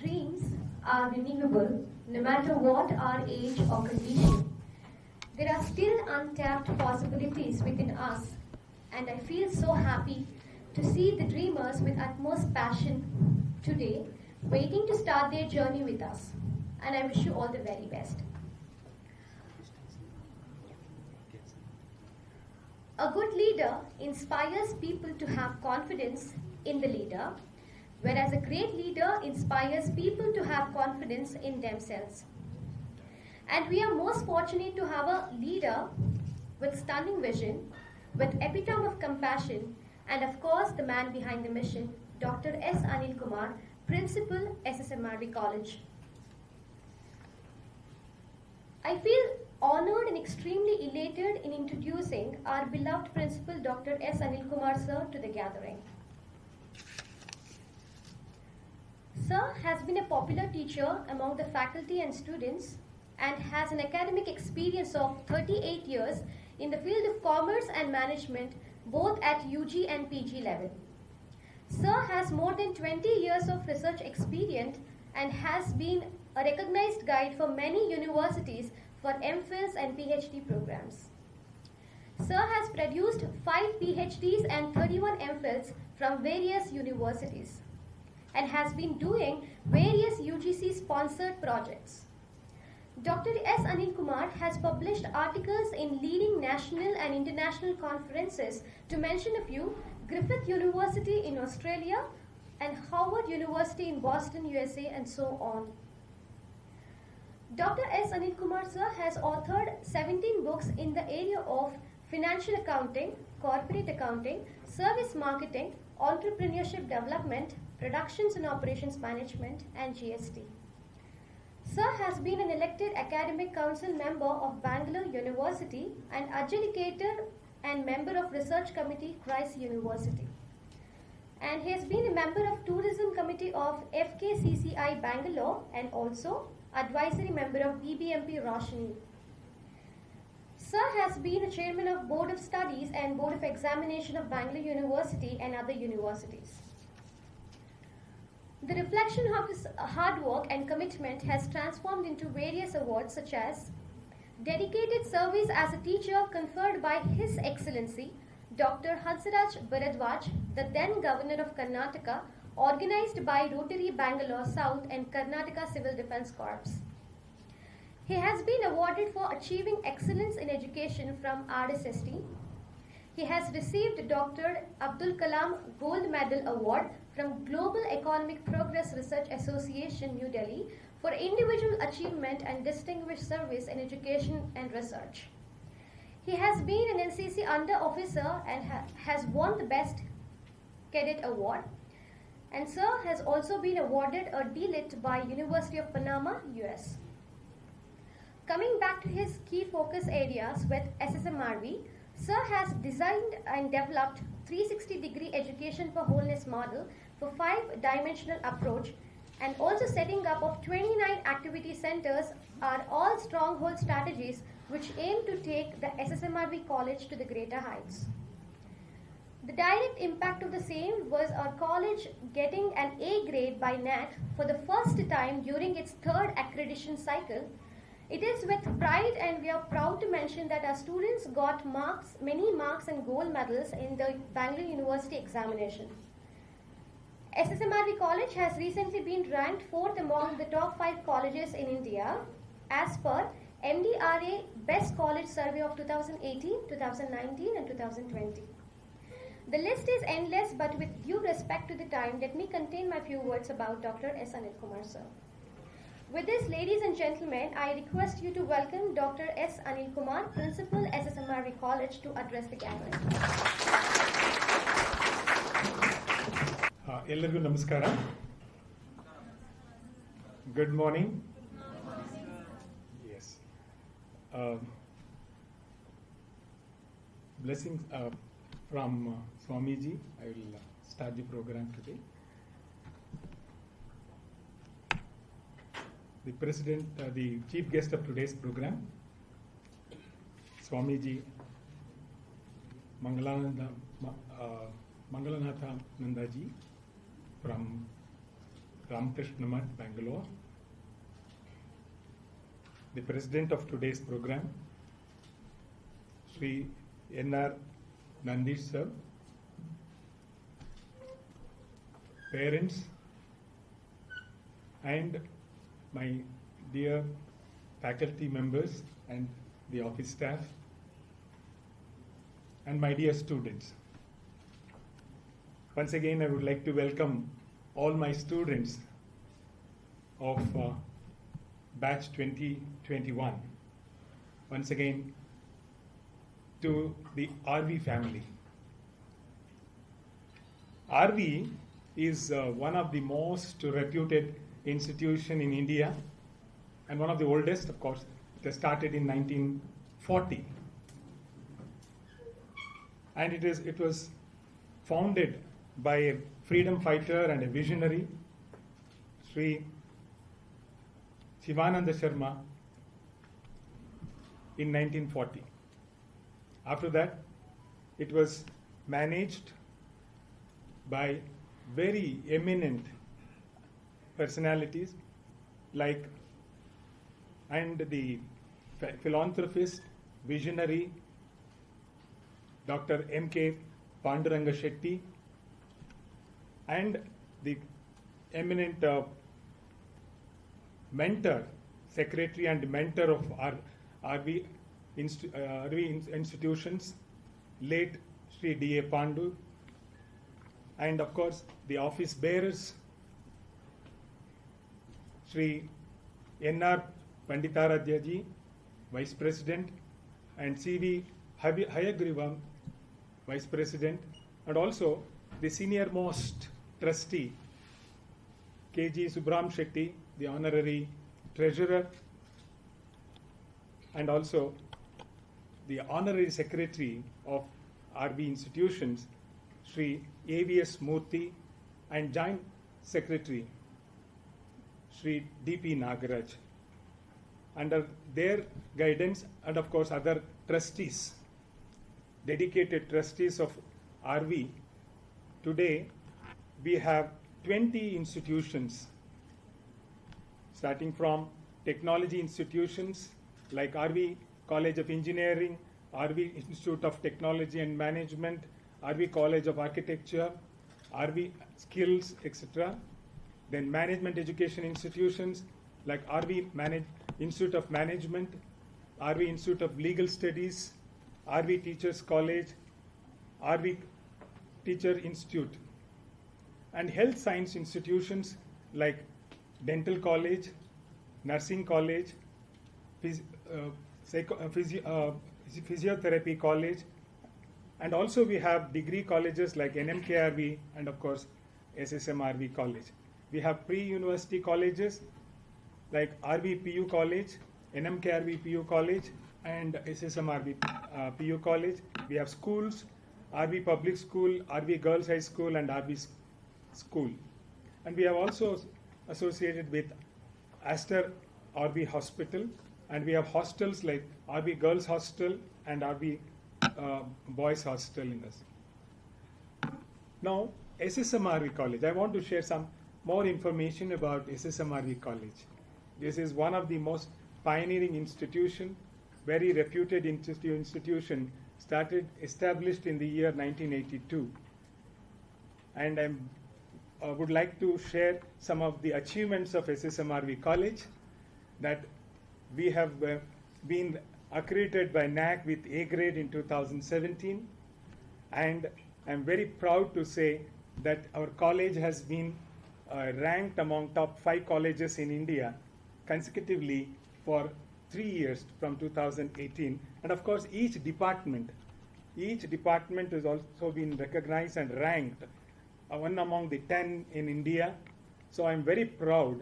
dreams are renewable no matter what our age or condition. There are still untapped possibilities within us, and I feel so happy to see the dreamers with utmost passion today waiting to start their journey with us. And I wish you all the very best. A good leader inspires people to have confidence in the leader, whereas a great leader inspires people to have confidence in themselves. And we are most fortunate to have a leader with stunning vision, with epitome of compassion, and of course the man behind the mission, Dr. S. Anil Kumar, Principal, SSMRV College. I feel honored and extremely elated in introducing our beloved Principal, Dr. S. Anil Kumar Sir, to the gathering. Sir has been a popular teacher among the faculty and students and has an academic experience of 38 years in the field of commerce and management, both at UG and PG level. Sir has more than 20 years of research experience and has been a recognized guide for many universities for MPhils and PhD programs. Sir has produced 5 PhDs and 31 MPhils from various universities and has been doing various UGC sponsored projects. Dr. S. Anil Kumar has published articles in leading national and international conferences, to mention a few: Griffith University in Australia and Howard University in Boston, USA, and so on. Dr. S. Anil Kumar Sir has authored 17 books in the area of financial accounting, corporate accounting, service marketing, entrepreneurship development, productions and operations management, and GST. Sir has been an elected academic council member of Bangalore University and adjudicator and member of research committee, Christ University. And he has been a member of tourism committee of FKCCI Bangalore and also advisory member of BBMP Roshni. Sir has been a chairman of Board of Studies and Board of Examination of Bangalore University and other universities. The reflection of his hard work and commitment has transformed into various awards such as Dedicated Service as a Teacher conferred by His Excellency Dr. Hansraj Bharadwaj, the then Governor of Karnataka, organized by Rotary Bangalore South and Karnataka Civil Defence Corps. He has been awarded for achieving excellence in education from RSST. He has received Dr. Abdul Kalam Gold Medal Award from Global Economic Progress Research Association, New Delhi, for individual achievement and distinguished service in education and research. He has been an NCC under officer and has won the Best Cadet Award. And Sir has also been awarded a D.Litt by University of Panama, US. Coming back to his key focus areas with SSMRV, Sir has designed and developed 360-degree education for wholeness model for 5-dimensional approach, and also setting up of 29 activity centers are all stronghold strategies which aim to take the SSMRV college to the greater heights. The direct impact of the same was our college getting an A grade by NAT for the first time during its 3rd accreditation cycle. It is with pride and we are proud to mention that our students got many marks and gold medals in the Bangalore University examination. SSMRV College has recently been ranked 4th among the top 5 colleges in India as per MDRA Best College Survey of 2018, 2019 and 2020. The list is endless, but with due respect to the time, let me contain my few words about Dr. S. Anil Kumar Sir. With this, ladies and gentlemen, I request you to welcome Dr. S. Anil Kumar, Principal, SSMRV College, to address the gathering. ಎಲ್ಲರಿಗೂ ನಮಸ್ಕಾರ. Good morning. Yes. Blessings from Swamiji. I will start the program today. The president, the chief guest of today's program, Swamiji Mangalanatha Nandaji from Ramakrishna Math, Bangalore. The president of today's program, Sri N.R. Nandish sir, parents, and my dear faculty members and the office staff, and my dear students. Once again, I would like to welcome all my students of batch 2021 once again to the RV family. RV is one of the most reputed institution in India and one of the oldest, of course. It started in 1940, and it was founded by a freedom fighter and a visionary, Sri Shivananda Sharma, in 1940. After that, it was managed by very eminent personalities like, and the philanthropist, visionary, Dr. M.K. Panduranga Shetty, and the eminent mentor, secretary and mentor of our RV institutions, late Sri D.A. Pandu, and of course the office bearers, Sri N.R. Panditaradhyaji, Vice President, and C.V. Hayagrivam, Vice President, and also the senior most trustee, K.G. Subram Shetty, the honorary treasurer, and also the honorary secretary of RV institutions, Sri A.V.S. Murthy, and joint secretary, Sri D.P. Nagaraj. Under their guidance, and of course other trustees, dedicated trustees of RV, today we have 20 institutions, starting from technology institutions like RV College of Engineering, RV Institute of Technology and Management, RV College of Architecture, RV Skills, etc. Then management education institutions like RV Institute of Management, RV Institute of Legal Studies, RV Teachers College, RV Teacher Institute, and health science institutions like Dental College, Nursing College, Physiotherapy College, and also we have degree colleges like NMKRV and of course SSMRV College. We have pre-university colleges like RV PU College, NMKRV PU College, and SSMRV PU College. We have schools, RV Public School, RV Girls High School, and RV School. And we have also associated with Aster RV Hospital, and we have hostels like RV Girls Hostel and RV Boys Hostel in this. Now, SSMRV College. I want to share some more information about SSMRV College. This is one of the most pioneering institution, very reputed institution, established in the year 1982. And I would like to share some of the achievements of SSMRV College, that we have been accredited by NAAC with A grade in 2017, and I'm very proud to say that our college has been ranked among top 5 colleges in India consecutively for 3 years from 2018. And of course, each department has also been recognized and ranked one among the 10 in India. So I'm very proud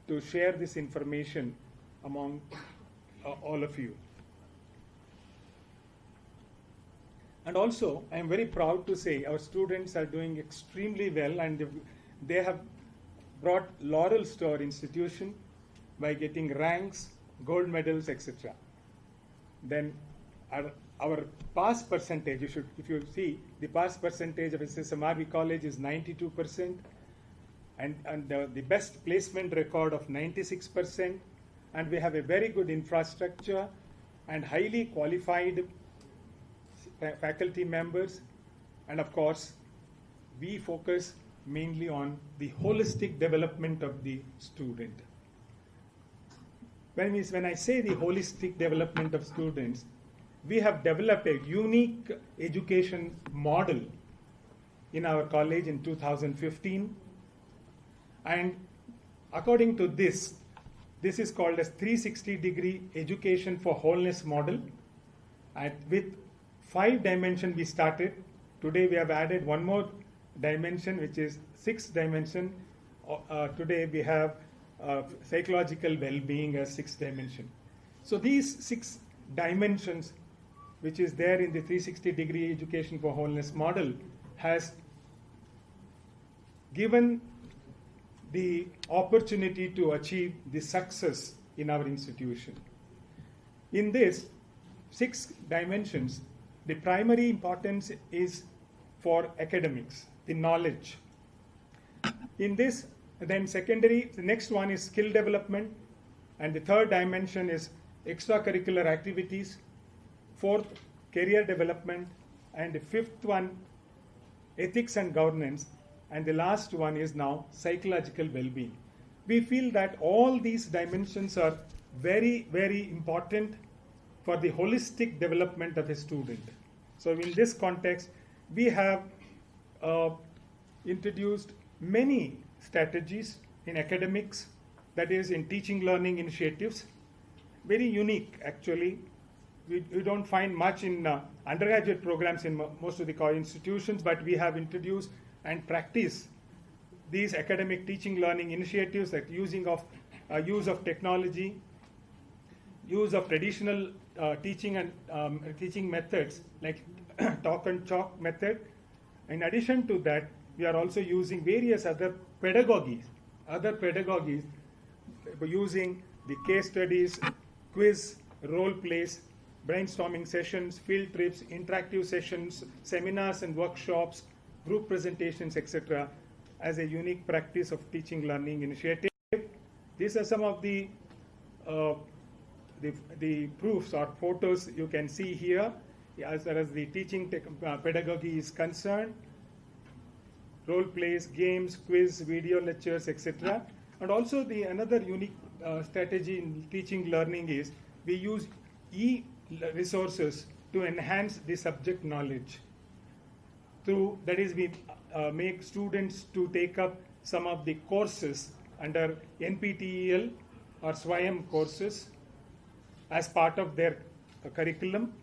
to share this information among all of you. And also, I'm very proud to say our students are doing extremely well, and they have brought laurels to our institution by getting ranks, gold medals, etc. Then our pass percentage, if you see, the pass percentage of SSMRV College is 92%, and the best placement record of 96%, and we have a very good infrastructure and highly qualified faculty members, and of course we focus mainly on the holistic development of the student. When I say the holistic development of students, we have developed a unique education model in our college in 2015, and according to this is called as 360-degree education for wholeness model. And with 5 dimensions we started. Today we have added one more dimension, which is 6th dimension. Today we have psychological well-being as 6th dimension. So these 6 dimensions, which is there in the 360-degree education for wholeness model, has given the opportunity to achieve the success in our institution. In this 6 dimensions, the primary importance is for academics, the knowledge. In this, then secondary, the next one is skill development, and the 3rd dimension is extracurricular activities, 4th, career development, and the 5th one, ethics and governance, and the last one is now psychological well-being. We feel that all these dimensions are very, very important for the holistic development of a student. So in this context, we have introduced many strategies in academics, that is in teaching learning initiatives, very unique actually. We don't find much in undergraduate programs in most of the college institutions, but we have introduced and practice these academic teaching learning initiatives, like use of technology, use of traditional teaching and teaching methods like talk and chalk method. In addition to that, we are also using various other pedagogies using the case studies, quiz, role plays, brainstorming sessions, field trips, interactive sessions, seminars and workshops, group presentations, etc., as a unique practice of teaching learning initiative. These are some of the proofs or photos you can see here as far as the teaching pedagogy is concerned. Role plays, games, quiz, video lectures, etc. And also another unique strategy in teaching learning is we use e-resources to enhance the subject knowledge. That is, we make students to take up some of the courses under NPTEL or SWAYAM courses as part of their curriculum,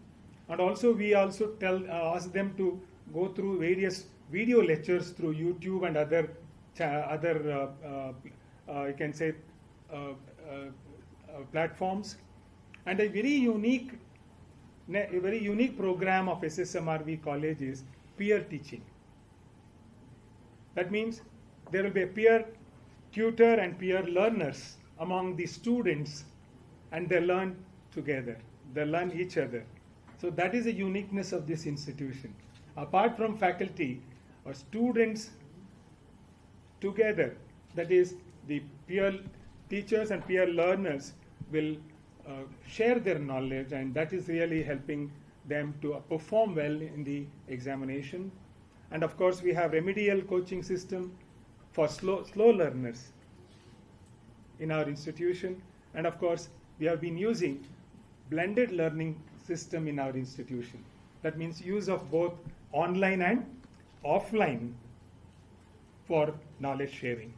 and also we also ask them to go through various video lectures through YouTube and other you can say platforms. And a very unique program of SSMRV college is peer teaching. That means there will be a peer tutor and peer learners among the students, and they learn together, they learn each other. So that is the uniqueness of this institution. Apart from faculty or students together, that is the peer teachers and peer learners will share their knowledge, and that is really helping them to perform well in the examination. And of course, we have remedial coaching system for slow learners in our institution. And of course, we have been using blended learning system in our institution. That means use of both online and offline for knowledge sharing.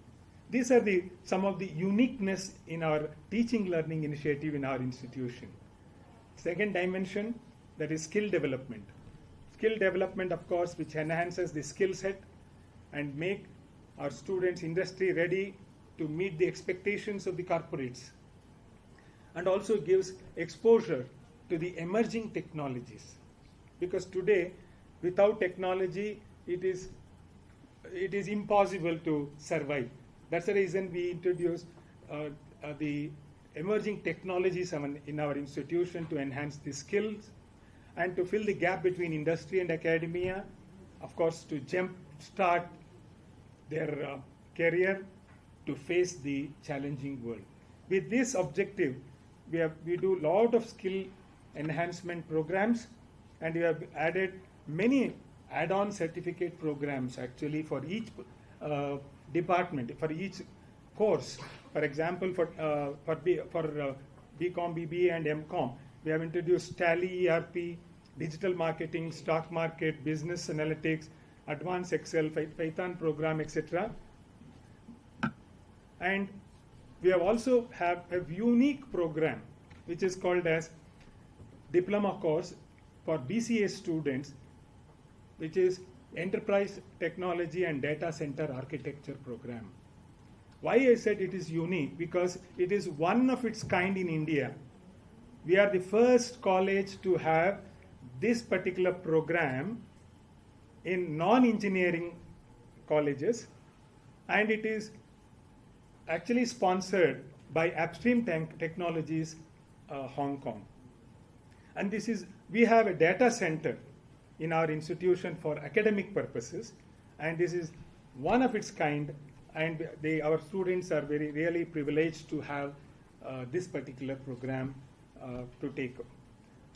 These are some of the uniqueness in our teaching learning initiative in our institution. Second dimension, that is skill development. Skill development, of course, which enhances the skill set and make our students industry ready to meet the expectations of the corporates, and also gives exposure to the emerging technologies. Because today, without technology, it is impossible to survive. That's the reason we introduced the emerging technologies in our institution to enhance the skills and to fill the gap between industry and academia, of course, to jump start their career to face the challenging world. With this objective, we do a lot of skill enhancement programs, and we have added many add-on certificate programs actually for each department, for each course. For example, for BCom, BBA, and MCom, we have introduced Tally, ERP, digital marketing, stock market, business analytics, advanced Excel, Python program, etc. And we have also have a unique program which is called as diploma course for BCA students, which is Enterprise Technology and Data Center Architecture program. Why I said it is unique? Because it is one of its kind in India. We are the first college to have this particular program in non-engineering colleges, and it is actually sponsored by Upstream Technologies, Hong Kong. And we have a data center in our institution for academic purposes, and this is one of its kind, and our students are really privileged to have this particular program to take up.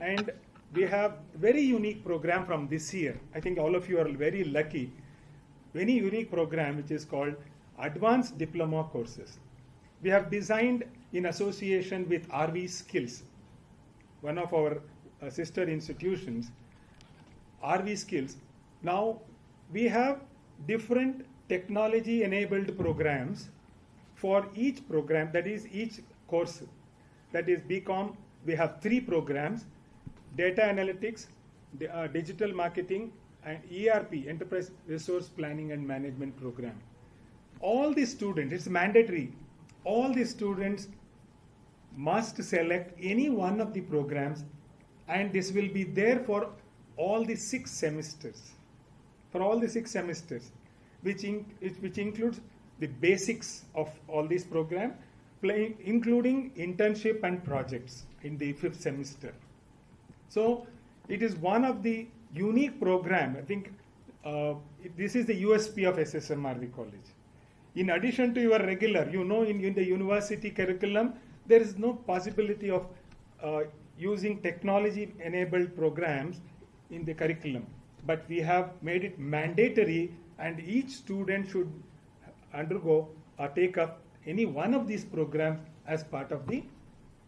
And we have very unique program from this year. I think all of you are very lucky. Very unique program which is called Advanced Diploma Courses. We have designed in association with RV Skills, one of our sister institutions, RV Skills. Now we have different technology enabled programs for each program, that is each course. That is BCom, we have 3 programs: data analytics, digital marketing, and ERP, Enterprise Resource Planning and Management program. All the students, it's mandatory, all the students must select any one of the programs, and this will be there for all the 6 semesters. For all the 6 semesters, which includes the basics of all these programs, including internship and projects in the 5th semester. So it is one of the unique program. I think this is the USP of SSMRV College. In addition to your regular, in the university curriculum, there is no possibility of using technology-enabled programs in the curriculum. But we have made it mandatory, and each student should undergo or take up any one of these programs as part of the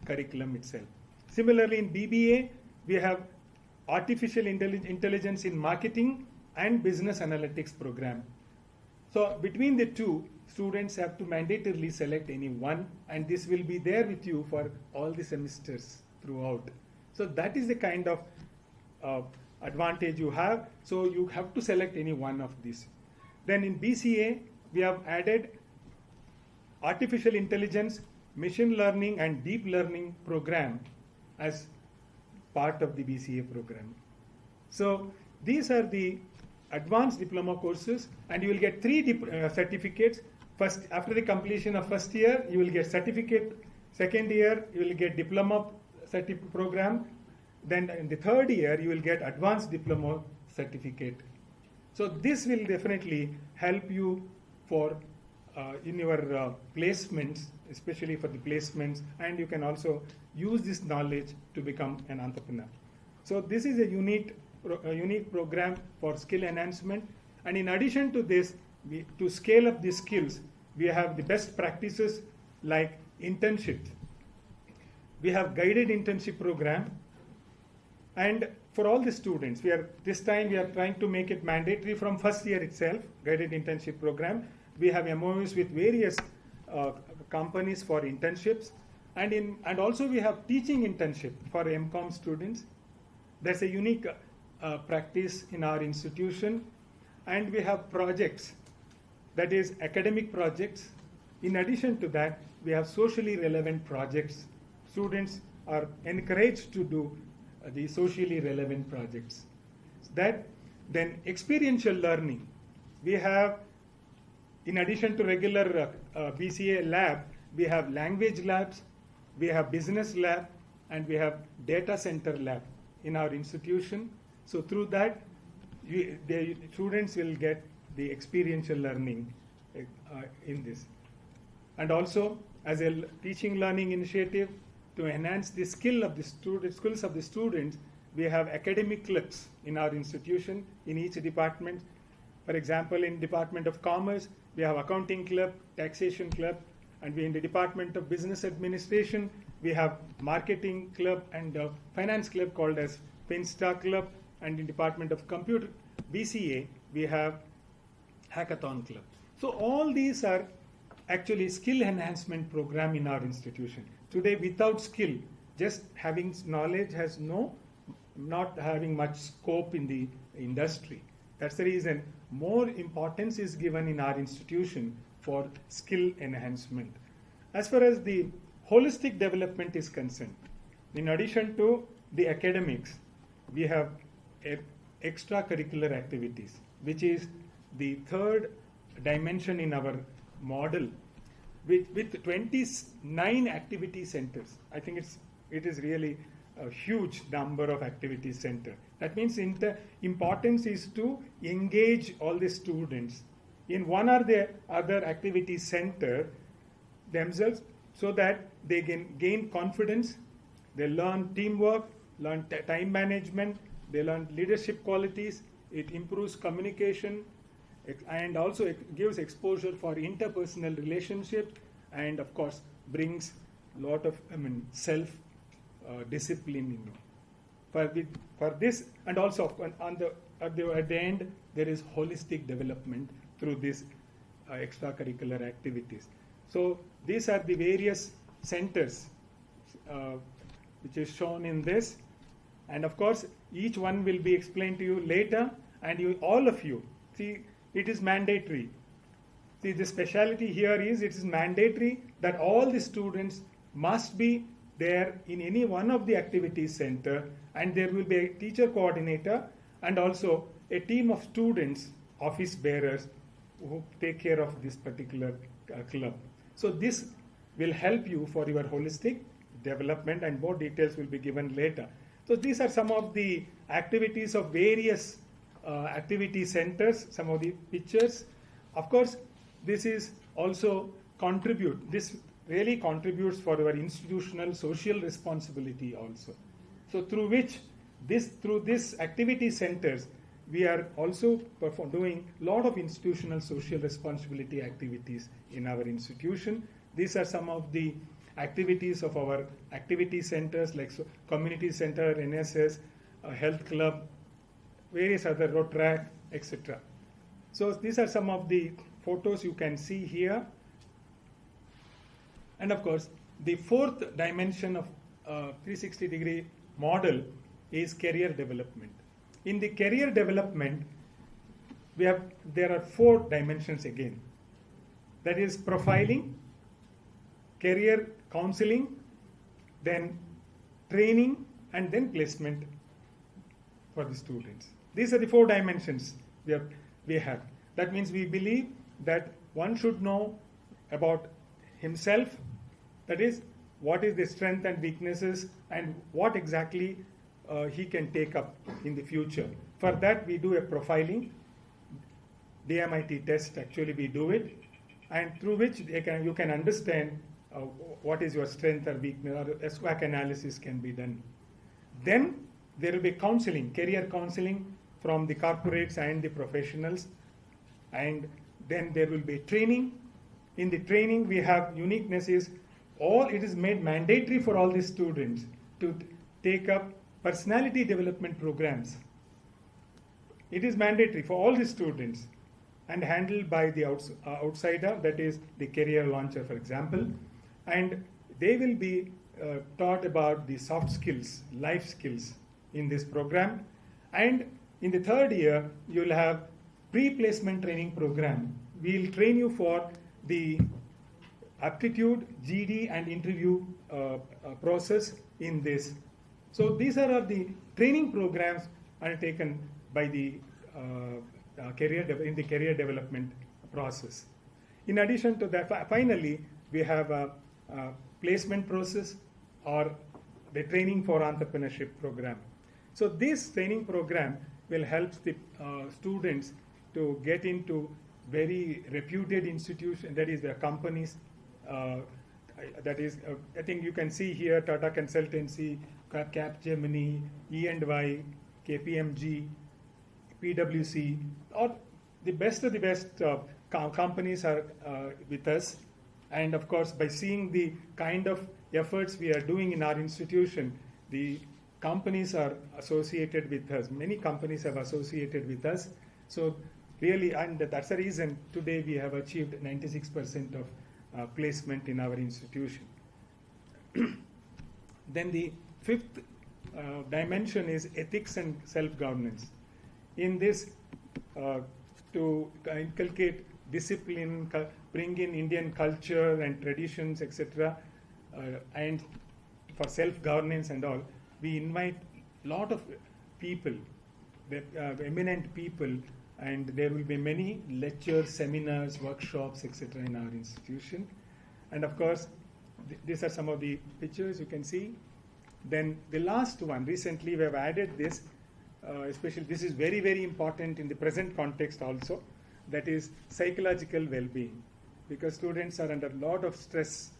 curriculum itself. Similarly, in BBA, we have Artificial Intelligence in Marketing and Business Analytics program. So between the two, students have to mandatorily select any one, and this will be there with you for all the semesters throughout. So that is the kind of advantage you have. So you have to select any one of these. Then in BCA, we have added Artificial Intelligence, Machine Learning and Deep Learning program as part of the BCA program. So these are the advanced diploma courses, and you will get 3 certificates. First, after the completion of first year, you will get certificate. Second year, you will get diploma program. Then in the third year, you will get advanced diploma certificate. So this will definitely help you for in your placements, especially for the placements, and you can also use this knowledge to become an entrepreneur. So this is a unique program for skill enhancement. And in addition to this, to scale up these skills, we have the best practices like internships. We have guided internship program, and for all the students, this time we are trying to make it mandatory from first year itself, guided internship program. We have MOUs with various companies for internships, and also we have teaching internship for MCom students. That's a unique practice in our institution. And we have projects, that is academic projects. In addition to that, we have socially relevant projects. Students are encouraged to do the socially relevant projects. Then experiential learning. We have, in addition to regular BCA lab, we have language labs, we have business lab, and we have data center lab in our institution. So through that, the students will get the experiential learning in this. And also, as a teaching learning initiative to enhance the skills of the students, we have academic clubs in our institution in each department. For example, in Department of Commerce, we have accounting club, taxation club, and we in the Department of Business Administration, we have marketing club and finance club called as Finsta Club, and in Department of Computer, BCA, we have Hackathon Club. So all these are actually skill enhancement program in our institution. Today, without skill, just having knowledge has not having much scope in the industry. That's the reason more importance is given in our institution for skill enhancement. As far as the holistic development is concerned, in addition to the academics, we have extracurricular activities, which is the third dimension in our model, with 29 activity centers. I think it is really a huge number of activity centers. That means the importance is to engage all the students in one or the other activity center themselves, so that they can gain confidence, they learn teamwork, learn time management, they learn leadership qualities, it improves communication, and also it gives exposure for interpersonal relationship, and of course brings a lot of self discipline. For this, and also at the end there is holistic development through these extracurricular activities. So these are the various centers which is shown in this, and of course each one will be explained to you later, and all of you see it is mandatory. See, the speciality here is it is mandatory that all the students must be there in any one of the activity center, and there will be a teacher coordinator and also a team of students, office bearers, who take care of this particular club. So this will help you for your holistic development, and more details will be given later. So these are some of the activities of various activity centers, some of the pictures. Of course, this is also this really contributes for our institutional social responsibility also. So through this activity centers, we are also doing a lot of institutional social responsibility activities in our institution. These are some of the activities of our activity centers, like community center, NSS, health club, various other road track, etc. So these are some of the photos you can see here. And of course, the fourth dimension of 360-degree model is career development. In the career development, there are 4 dimensions again. That is profiling, career counseling, then training, and then placement for the students. These are the 4 dimensions we have. That means we believe that one should know about himself, that is, what is the strength and weaknesses, and what exactly he can take up in the future. For that, we do a profiling, DMIT test, actually we do it, and through which you can understand what is your strength or weakness, or a SWOT analysis can be done. Then there will be counseling, career counseling from the corporates and the professionals, and then there will be training. In the training, we have uniqueness is it is made mandatory for all the students to take up personality development programs. It is mandatory for all the students and handled by the outsider, that is the career launcher, for example, and they will be taught about the soft skills, life skills in this program. And in the 3rd year, you will have pre-placement training program. We will train you for the aptitude, GD, and interview process in this. So these are the training programs undertaken by the in the career development process. In addition to that, finally, we have a placement process or the training for entrepreneurship program. So this training program will help the students to get into very reputed institution, that is the companies, I think you can see here Tata Consultancy, Capgemini, E&Y, KPMG, PwC, or the best of the best companies are with us. And of course, by seeing the kind of efforts we are doing in our institution, the companies are associated with us. Many companies have associated with us. So really, and that's the reason today we have achieved 96% of placement in our institution. Then the fifth dimension is ethics and self-governance. In this, to inculcate discipline, bring in Indian culture and traditions, etc., and for self-governance and all, we invite a lot of people, eminent people, and there will be many lectures, seminars, workshops, etc. in our institution. And of course, these are some of the pictures you can see. Then the last one, recently we have added this, especially this is very, very important in the present context also, that is psychological well-being, because students are under a lot of stress.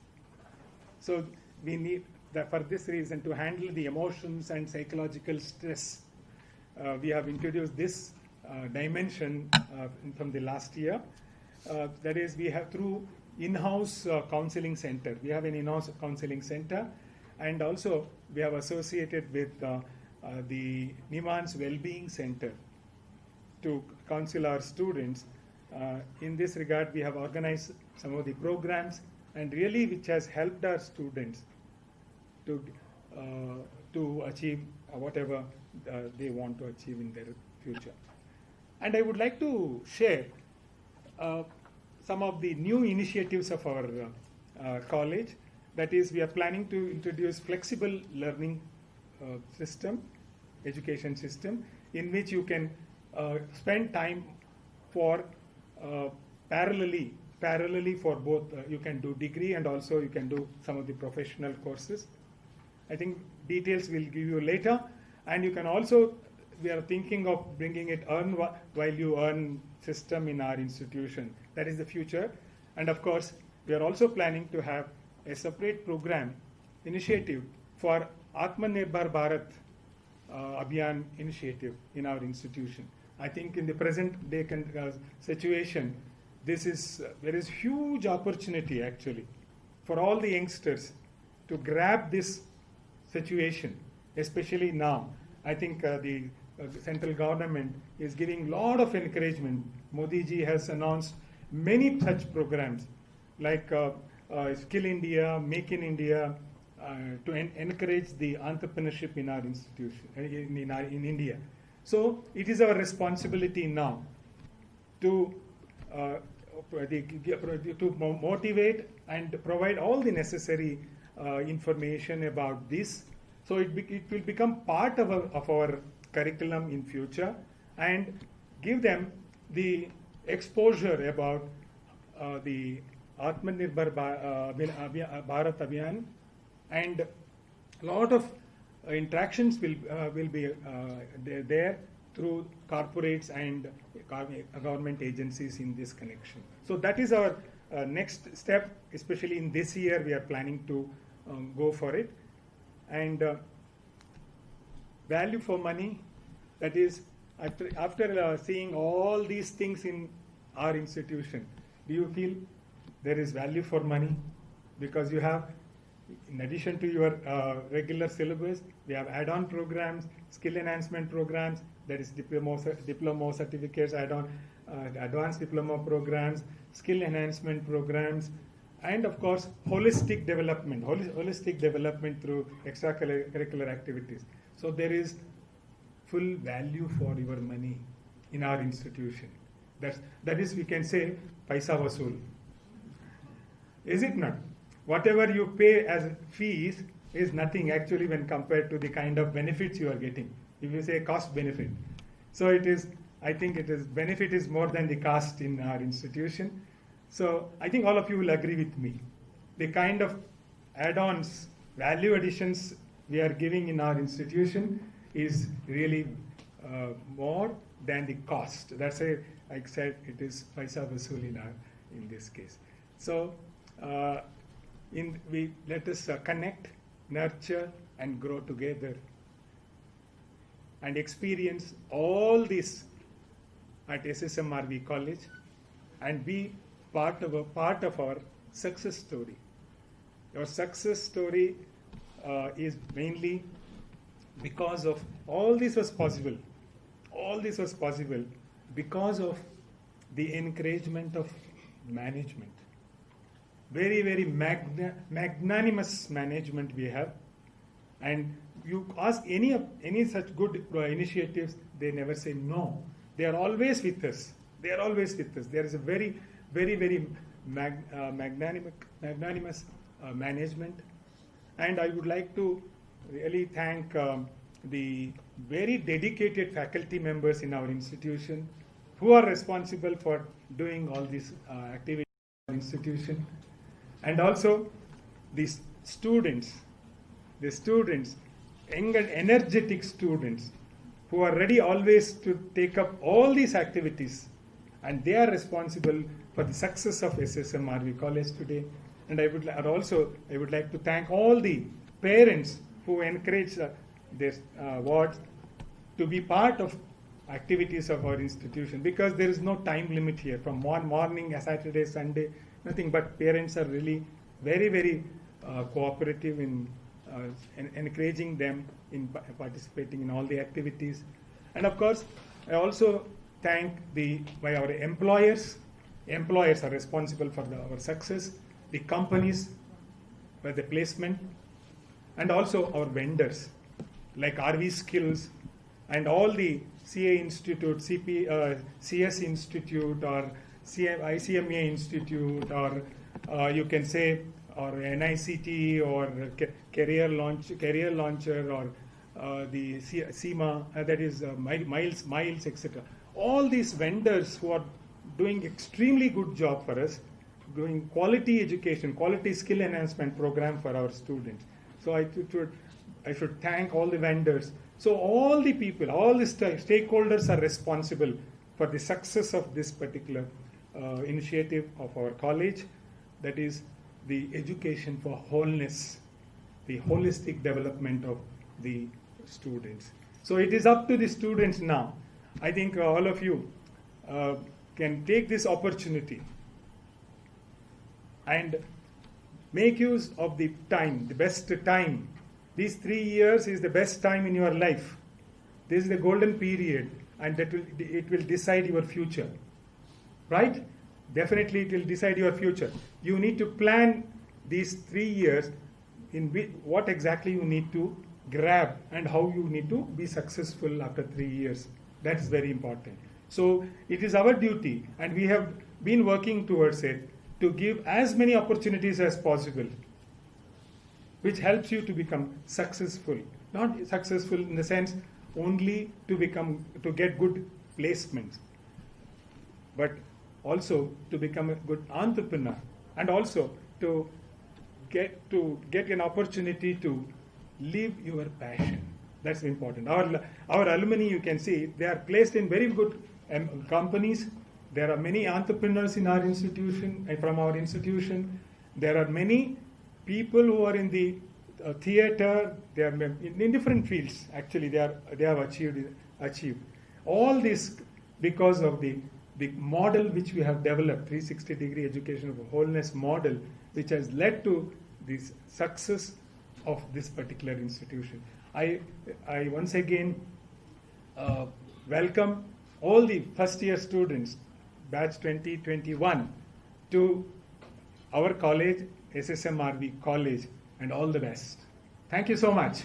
So we need, for this reason, to handle the emotions and psychological stress, we have introduced this dimension from the last year. That is, we have through in-house counseling center. We have an in-house counseling center, and also we have associated with the Niman's Wellbeing Center to counsel our students. In this regard, we have organized some of the programs, and really which has helped our students to achieve whatever they want to achieve in their future. And I would like to share some of the new initiatives of our college. That is, we are planning to introduce flexible learning system, education system, in which you can spend time for parallelly for both. You can do degree and also you can do some of the professional courses. I think details we'll give you later. And you can also, we are thinking of bringing it earn while you earn system in our institution. That is the future. And of course, we are also planning to have a separate program initiative for Atmanirbhar Bharat Abhiyan initiative in our institution. I think in the present day situation, there is huge opportunity actually for all the youngsters to grab this situation, especially now. I think the central government is giving a lot of encouragement. Modi ji has announced many such programs like Skill India, Make in India, to encourage the entrepreneurship in our institution, in India. So it is our responsibility now to motivate and provide all the necessary information about this. So it will become part of our curriculum in future, and give them the exposure about the Atmanirbhar Bharat Abhiyan, and a lot of interactions will be there through corporates and government agencies in this connection. So that is our next step, especially in this year we are planning to go for it. And value for money, that is, after seeing all these things in our institution, do you feel there is value for money? Because you have, in addition to your regular syllabus, we have add-on programs, skill enhancement programs, that is diploma certificates, add-on advanced diploma programs, skill enhancement programs, and of course holistic development through extracurricular activities. So there is full value for your money in our institution. That is, we can say, paisa vasool. Is it not? Whatever you pay as fees is nothing actually when compared to the kind of benefits you are getting. If you say cost benefit. So it is, I think it is, benefit is more than the cost in our institution. So I think all of you will agree with me. The kind of add-ons, value additions we are giving in our institution is really more than the cost. That's I said it is paisa vasool in this case. So let us connect, nurture, and grow together, and experience all this at SSMRV College, and be part of our success story. Your success story is mainly because of all this was possible. All this was possible because of the encouragement of management. Very, very magnanimous management we have. And you ask any such good initiatives, they never say no. They are always with us. They are always with us. There is a very, very, very magnanimous management. And I would like to really thank the very dedicated faculty members in our institution who are responsible for doing all these activities in our institution. And also the students, young and energetic students who are ready always to take up all these activities, and they are responsible for the success of SSMRV College today. And I would like to thank all the parents who encourage their wards to be part of activities of our institution, because there is no time limit here. From one morning, Saturday, Sunday, nothing, but parents are really very, very cooperative in encouraging them in participating in all the activities. And of course, I also thank our employers. Employers are responsible for our success. The companies for the placement, and also our vendors like RV Skills and all the CA Institute, CS Institute, or ICMA Institute, or you can say, or NICT, or Career Launcher, or the SEMA, that is Miles, etc. All these vendors who are doing extremely good job for us, doing quality education, quality skill enhancement program for our students. So I should thank all the vendors. So all the people, all the stakeholders are responsible for the success of this particular initiative of our college, that is the education for wholeness, the holistic development of the students. So it is up to the students now. I think all of you can take this opportunity and make use of the time, the best time. These 3 years is the best time in your life. This is the golden period, and it will decide your future. Right? Definitely it will decide your future. You need to plan these 3 years in what exactly you need to grab and how you need to be successful after 3 years. That is very important. So it is our duty, and we have been working towards it, to give as many opportunities as possible, which helps you to become successful. Not successful in the sense only to get good placements, but also to become a good entrepreneur, and also to get an opportunity to live your passion. That's important. Our alumni, you can see, they are placed in very good companies. There are many entrepreneurs in our institution, from our institution. There are many people who are in the theater. They are in different fields. Actually, they have achieved all this because of the model which we have developed, 360-degree education of a wholeness model, which has led to this success of this particular institution. I once again welcome all the first-year students, batch 2021, to our college, SSMRV College, and all the best. Thank you so much.